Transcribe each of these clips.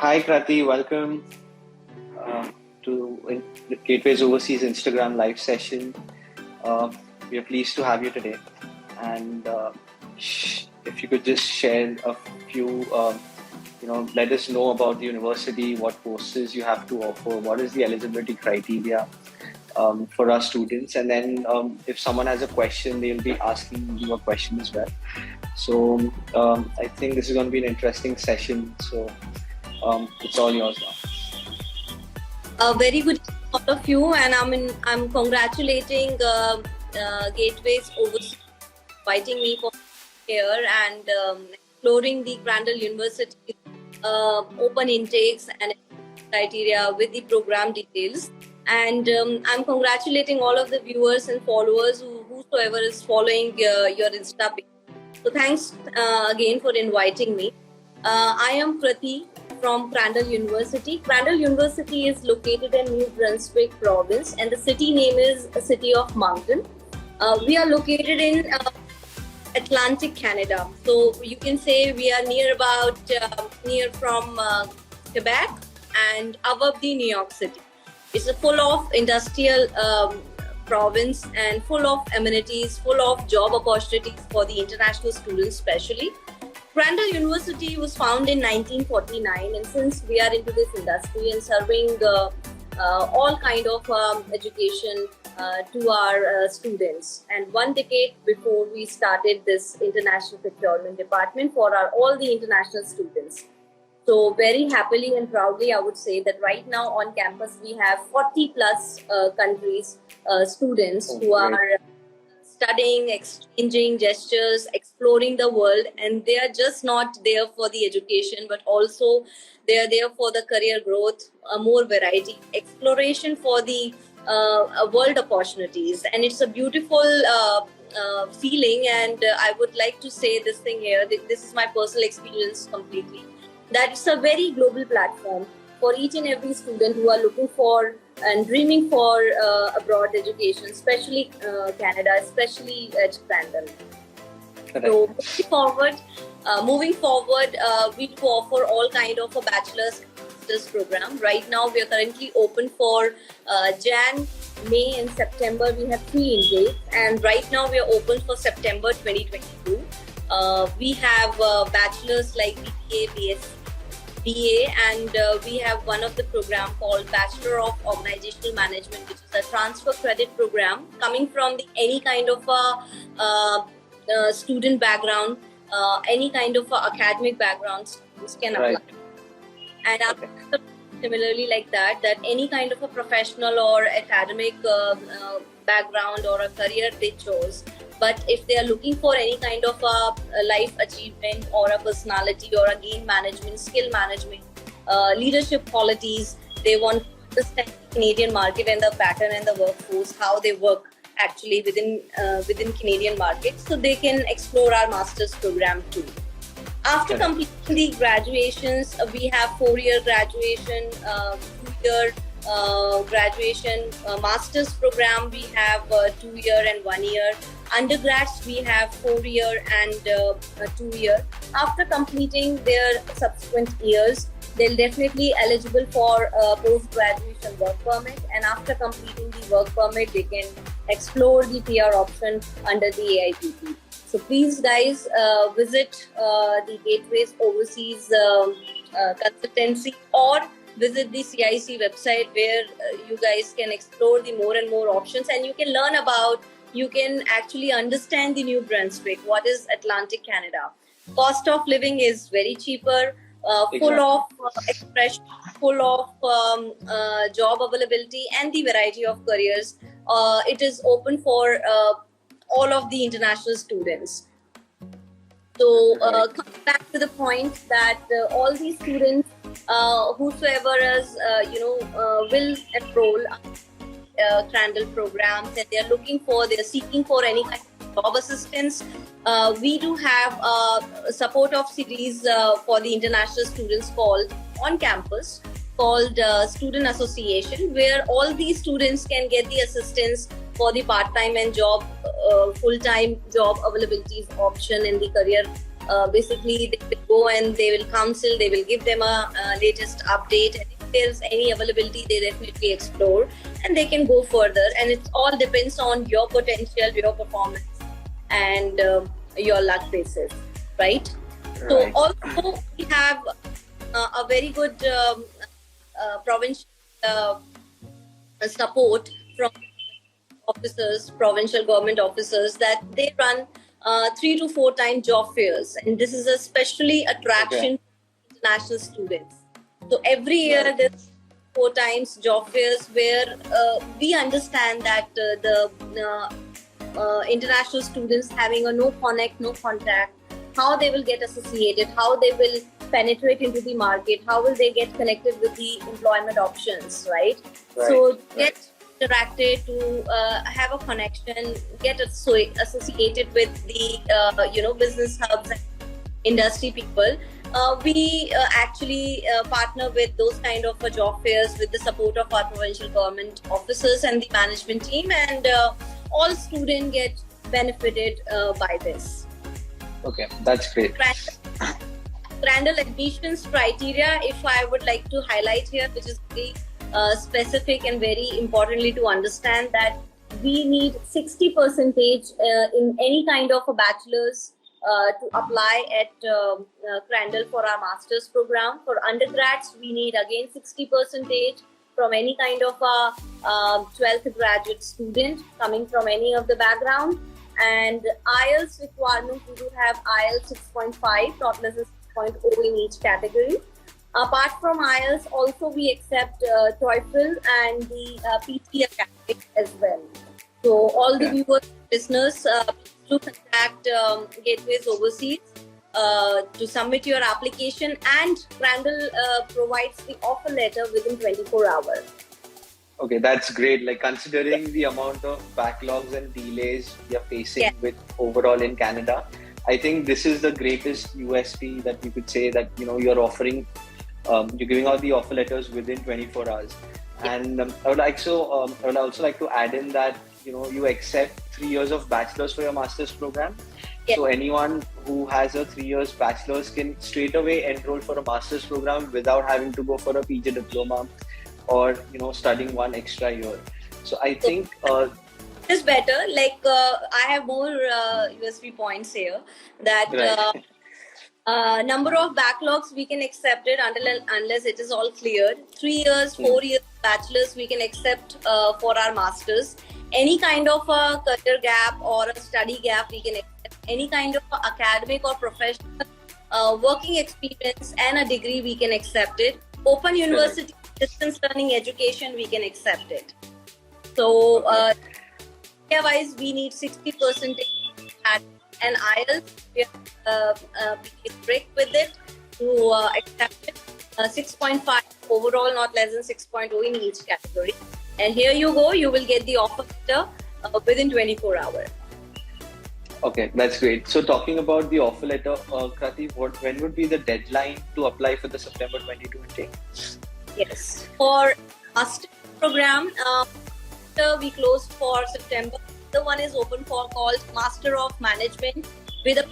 Hi Krati, welcome to Gateway's Overseas Instagram live session. We are pleased to have you today, and if you could just share a few, let us know about the university, what courses you have to offer, what is the eligibility criteria for our students, and then if someone has a question, they'll be asking you a question as well. So I think this is going to be an interesting session. So it's all yours now. Very good all of you, and I'm congratulating Gateway's Overseas inviting me for here and exploring the Crandall University open intakes and criteria with the program details. And I'm congratulating all of the viewers and followers whosoever is following your Insta page. So thanks again for inviting me. I am Krati from Crandall University. Crandall University is located in New Brunswick province, and the city name is a city of Mountain. We are located in Atlantic Canada. So you can say we are near from Quebec and above the New York City. It's a full of industrial province and full of amenities, full of job opportunities for the international students especially. Crandall University was founded in 1949, and since we are into this industry and serving all kind of education to our students, and 1 decade before we started this international procurement department for all the international students. So very happily and proudly, I would say that right now on campus we have 40 plus countries students who are studying, exchanging gestures, exploring the world, and they are just not there for the education, but also they are there for the career growth, more variety, exploration for the world opportunities. And it's a beautiful feeling, and I would like to say this thing here, this is my personal experience completely, that it's a very global platform for each and every student who are looking for and dreaming for abroad education, especially Canada, especially at Crandall. So moving forward, we do offer all kind of a bachelor's master's program. Right now, we are currently open for Jan, May, and September. We have 3 intakes, and right now we are open for September 2022. We have bachelor's like BA, BSc, BA, and we have one of the program called Bachelor of Organizational Management, which is a transfer credit program coming from any kind of a student background, any kind of academic background, students can apply. And similarly like that any kind of a professional or academic background or a career they chose. But if they are looking for any kind of a life achievement or a personality or a game management, skill management, leadership qualities, they want to understand the Canadian market and the pattern and the workforce, how they work actually within Canadian market, so they can explore our master's program too. After completing the graduations, we have 4-year graduation, 2-year graduation, master's program, we have 2-year and 1 year. Undergrads, we have 4-year and 2-year. After completing their subsequent years, they'll definitely eligible for post-graduation work permit, and after completing the work permit, they can explore the PR option under the AIPP. So please guys visit the Gateway's Overseas Consultancy or visit the CIC website where you guys can explore the more and more options, and you can learn about, you can actually understand the New Brunswick, what is Atlantic Canada. Cost of living is very cheaper, full of expression, full of job availability and the variety of careers. It is open for all of the international students. So coming back to the point that all these students, whosoever is, will enroll Crandall programs, and they're seeking for any kind of job assistance. We do have a support of series for the international students called on campus, called Student Association, where all these students can get the assistance for the part-time and job, full-time job availability option in the career basically they will go and they will counsel, they will give them a latest update, and if there's any availability they definitely explore and they can go further, and it all depends on your potential, your performance, and your luck basis, right? So also we have a very good provincial support from officers, provincial government officers, that they run 3 to 4 times job fairs, and this is especially attraction for international students. So every year there's 4 times job fairs where we understand that the international students having a no connect, no contact, how they will get associated, how they will penetrate into the market, how will they get connected with the employment options, right? So get interacted to have a connection, get associated with the business hubs and industry people. We actually partner with those kind of job fairs with the support of our provincial government officers and the management team, and all students get benefited by this. Okay, that's great. Crandall admissions criteria, if I would like to highlight here, which is very specific and very importantly to understand, that we need 60% in any kind of a bachelor's to apply at Crandall for our master's program. For undergrads, we need again 60% from any kind of a 12th graduate student coming from any of the background. And IELTS requirement, we do have IELTS 6.5, not less than 6.0 in each category. Apart from IELTS, also we accept TOEFL and the PT academic as well. So all the viewers, listeners, please do contact Gateways Overseas to submit your application, and Crandall provides the offer letter within 24 hours. Okay, that's great. Like, considering the amount of backlogs and delays we are facing with overall in Canada, I think this is the greatest USP that we could say, that you're offering. You're giving out the offer letters within 24 hours. And I would also like to add in that you accept 3 years of bachelor's for your master's program. So anyone who has a 3 years bachelor's can straight away enroll for a master's program without having to go for a PG diploma or studying one extra year. So I think it's better. Like I have more USP points here, that number of backlogs we can accept it unless it is all cleared. 3 years, 4 years bachelor's we can accept for our masters. Any kind of a career gap or a study gap we can accept. Any kind of academic or professional working experience and a degree we can accept it. Open university distance learning education we can accept it. So otherwise we need 60% and IELTS we be strict with it to accept it. 6.5 overall, not less than 6.0 in each category. And here you go, you will get the offer letter within 24 hours. Okay, that's great. So talking about the offer letter, Krati, when would be the deadline to apply for the September 22 intake? Yes, for master program, we closed for September. The one is open for called Master of Management with a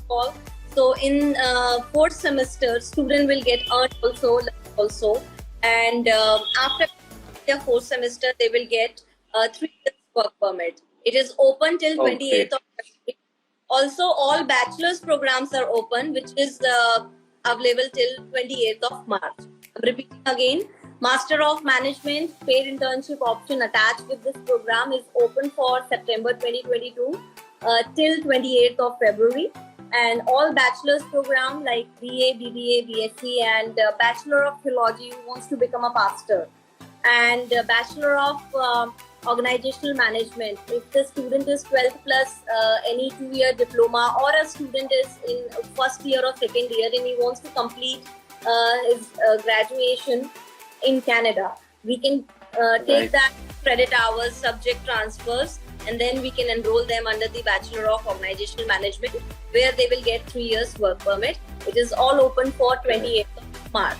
call. So in 4th semester, student will get earned also, and after their 4th semester, they will get 3 years work permit. It is open till 28th of February. Also, all bachelor's programs are open, which is available till 28th of March. I'm repeating again. Master of Management paid internship option attached with this program is open for September 2022 till 28th of February. And all bachelor's program like BA, BBA, BSc and Bachelor of Theology who wants to become a pastor, and Bachelor of Organizational Management, if the student is 12th plus any 2-year diploma, or a student is in first year or second year and he wants to complete his graduation in Canada, we can take that credit hours, subject transfers, and then we can enroll them under the Bachelor of Organizational Management, where they will get 3 years work permit. It is all open for 28th of March.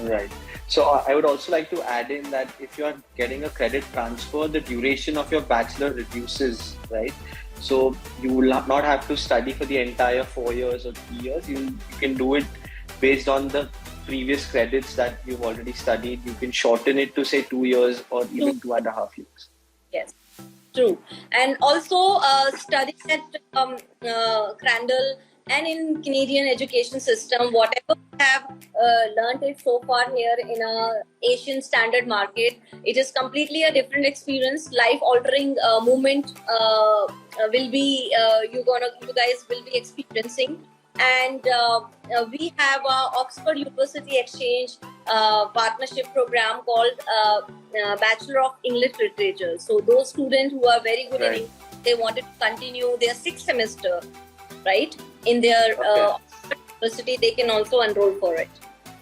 Right. So I would also like to add in that if you are getting a credit transfer, the duration of your bachelor reduces, right? So you will not have to study for the entire 4 years or 3 years. You can do it based on the previous credits that you've already studied. You can shorten it to say 2 years or even 2.5 years. Yes, true. And also studying at Crandall and in Canadian education system, whatever we have learned it so far here in a Asian standard market, it is completely a different experience. Life altering movement will be you guys will be experiencing. And we have a Oxford University Exchange partnership program called Bachelor of English Literature. So those students who are very good in English, they wanted to continue their 6th semester, right, in their Oxford University, they can also enroll for it.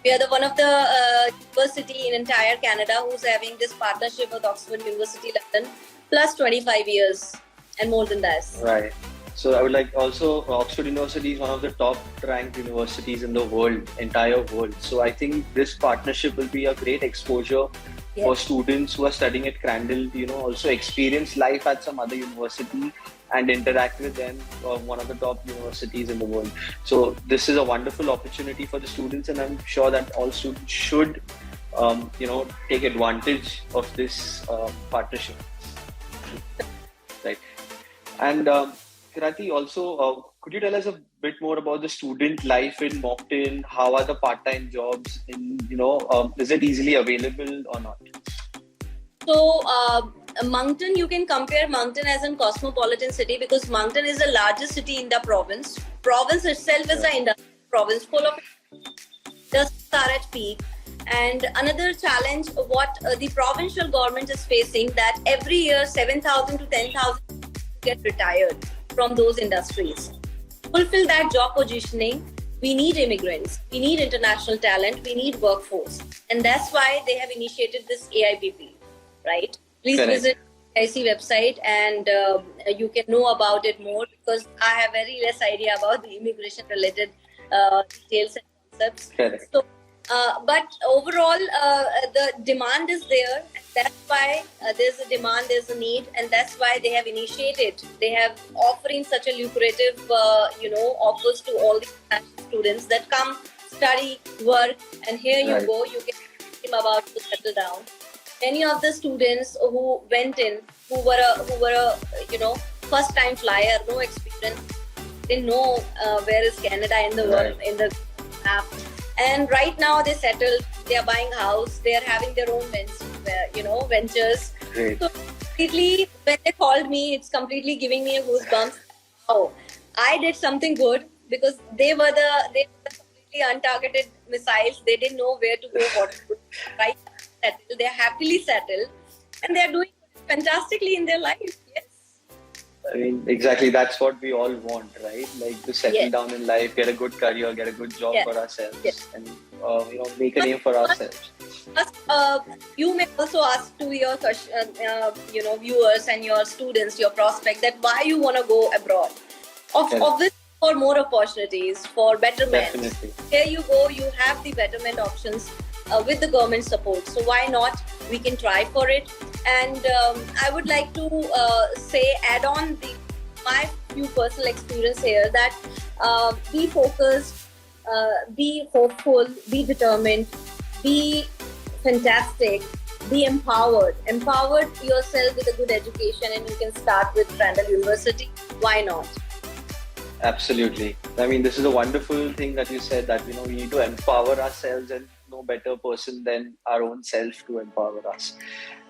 We are one of the university in entire Canada who's having this partnership with Oxford University London, plus 25 years and more than that. Right. So I would like also, Oxford University is one of the top ranked universities in the world, entire world. So I think this partnership will be a great exposure for students who are studying at Crandall, also experience life at some other university and interact with them, one of the top universities in the world. So this is a wonderful opportunity for the students, and I'm sure that all students should, take advantage of this partnership. Right. And Kirati, also, could you tell us a bit more about the student life in Moncton? How are the part-time jobs? Is it easily available or not? So, Moncton, you can compare Moncton as a cosmopolitan city because Moncton is the largest city in the province. Province itself is an industrial province full of industries are at peak. And another challenge, what the provincial government is facing, that every year 7,000 to 10,000 get retired from those industries. To fulfill that job positioning, we need immigrants, we need international talent, we need workforce. And that's why they have initiated this AIPP, right? Please visit the IC website and you can know about it more, because I have very less idea about the immigration related details and concepts. Correct. So, but overall, the demand is there. And that's why there's a demand, there's a need, and that's why they have initiated. They have offering such a lucrative, offers to all the students that come, study, work, and here you go. You can think about to settle down. Many of the students who went in, who were a first time flyer, no experience, didn't know where is Canada in the world in the map. And right now they settled, they are buying house, they are having their own ventures. Great. So completely, when they called me, it's completely giving me a goosebumps. Oh, I did something good, because they were completely untargeted missiles. They didn't know where to go, what to do. Right, settled. They're happily settled, and they're doing fantastically in their life. Yes. I mean, exactly. That's what we all want, right? Like to settle down in life, get a good career, get a good job for ourselves, and make a name for ourselves. You may also ask to your viewers and your students, your prospect, that why you want to go abroad. Obviously, for more opportunities, for betterment. Definitely. Here you go. You have the betterment options with the government support. So why not? We can try for it. And I would like to add on my few personal experience here, that be focused, be hopeful, be determined, be fantastic, be empowered. Empowered yourself with a good education, and you can start with Crandall University. Why not? Absolutely. I mean, this is a wonderful thing that you said, that we need to empower ourselves, and no better person than our own self to empower us.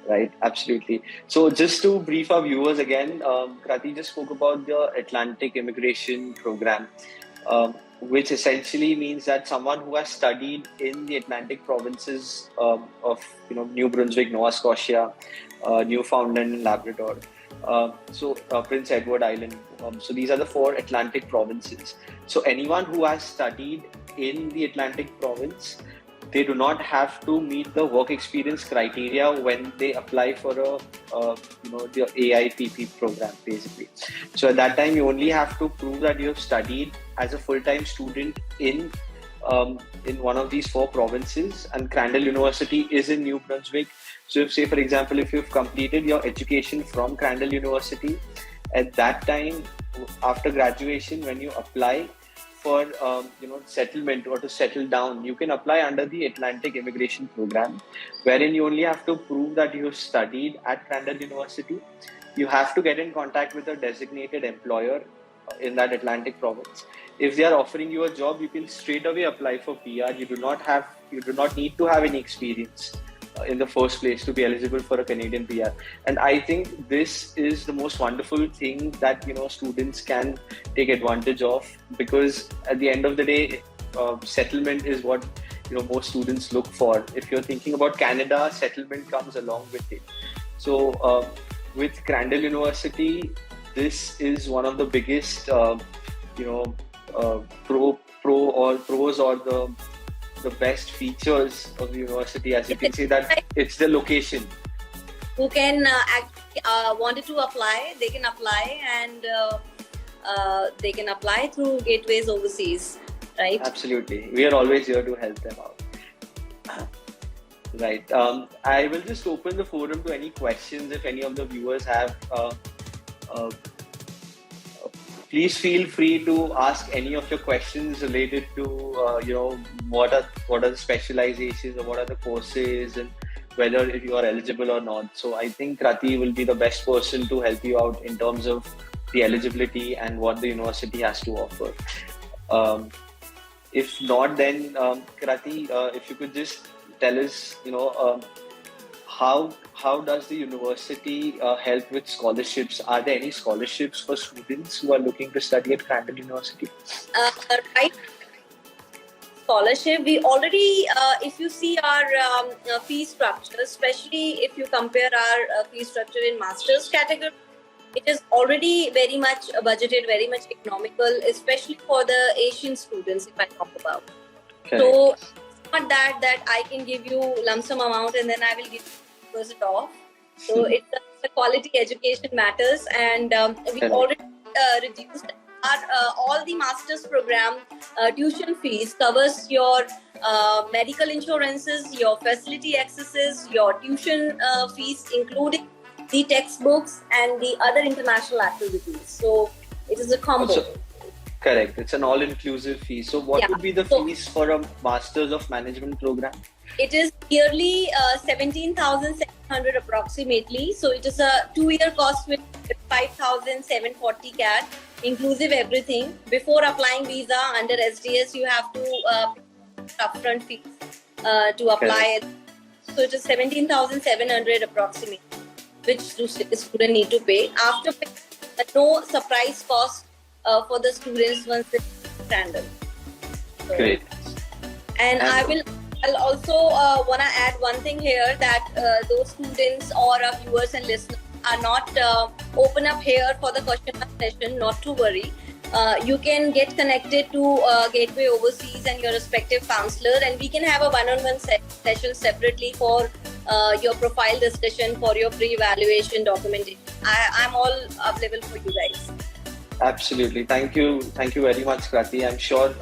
Right, absolutely. So just to brief our viewers again, Krati just spoke about the Atlantic Immigration Program, which essentially means that someone who has studied in the Atlantic provinces of New Brunswick, Nova Scotia, Newfoundland and Labrador, Prince Edward Island. So these are the 4 Atlantic provinces. So anyone who has studied in the Atlantic province, they do not have to meet the work experience criteria when they apply for the AIPP program, basically. So at that time, you only have to prove that you have studied as a full-time student in one of these 4 provinces, and Crandall University is in New Brunswick. So if, say, for example, if you've completed your education from Crandall University at that time, after graduation, when you apply for settlement or to settle down, you can apply under the Atlantic Immigration Program, wherein you only have to prove that you have studied at Crandall University. You have to get in contact with a designated employer in that Atlantic province. If they are offering you a job, you can straight away apply for PR. You do not need to have any experience in the first place to be eligible for a Canadian PR. And I think this is the most wonderful thing that students can take advantage of, because at the end of the day, settlement is what most students look for. If you're thinking about Canada, settlement comes along with it. So with Crandall University, this is one of the biggest pros or the best features of the university, as you can see, that it's the location. Who can wanted to apply, they can apply, and they can apply through Gateways Overseas, right? Absolutely. We are always here to help them out. Right. I will just open the forum to any questions if any of the viewers have. Please feel free to ask any of your questions related to what are the specializations or what are the courses and whether you are eligible or not. So I think Krati will be the best person to help you out in terms of the eligibility and what the university has to offer. If not, then Krati, if you could just tell us, how does the university help with scholarships? Are there any scholarships for students who are looking to study at Crandall University? Right. Scholarship, we already, if you see our fee structure, especially if you compare our fee structure in master's category, it is already very much budgeted, very much economical, especially for the Asian students, if I talk about. Okay. So it's not that I can give you lump sum amount and then I will give you 50% off. So it's the quality education matters, and we already reduced all the master's program tuition fees covers your medical insurances, your facility accesses, your tuition fees, including the textbooks and the other international activities. So it is a combo. Correct. It's an all-inclusive fee. So what would be the fees for a Masters of Management program? It is yearly 17,700 approximately. So it is a 2-year cost with 5,740 CAD, inclusive everything. Before applying visa under SDS, you have to pay upfront fees to apply it. So it is 17,700 approximately, which the student need to pay. After paying, no surprise cost for the students once they stand up. So, great. And I'll also want to add one thing here, that those students or our viewers and listeners are not open up here for the question session, not to worry. You can get connected to Gateway Overseas and your respective counselor, and we can have a one-on-one session separately for your profile discussion, for your pre-evaluation documentation. I'm all available for you guys. Absolutely. Thank you very much, Krati. I'm sure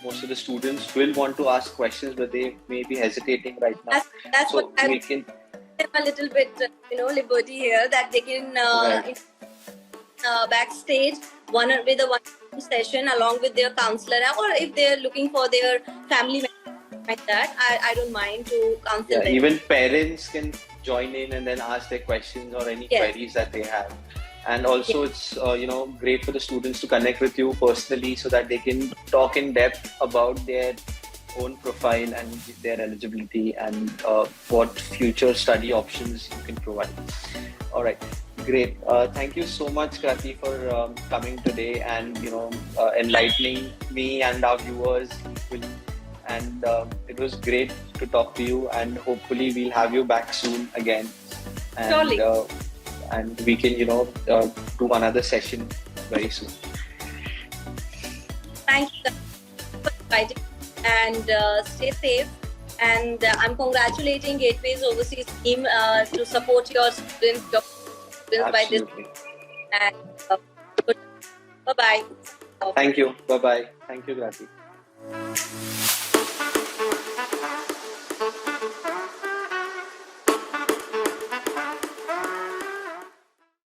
most of the students will want to ask questions, but they may be hesitating right now. That's so what I'm can a little bit, liberty here, that they can backstage with a one session along with their counselor, or if they're looking for their family member like that, I don't mind to counsel them. Even parents can join in and then ask their questions or any queries that they have. And also it's great for the students to connect with you personally so that they can talk in depth about their own profile and their eligibility and what future study options you can provide. All right, great. Thank you so much, Krati, for coming today and enlightening me and our viewers. And it was great to talk to you, and hopefully we'll have you back soon again. And, surely. And we can, do another session very soon. Thank you for inviting, and stay safe. And I'm congratulating Gateways Overseas team to support your students by this. And bye-bye. Thank you. Bye-bye. Thank you, Krati.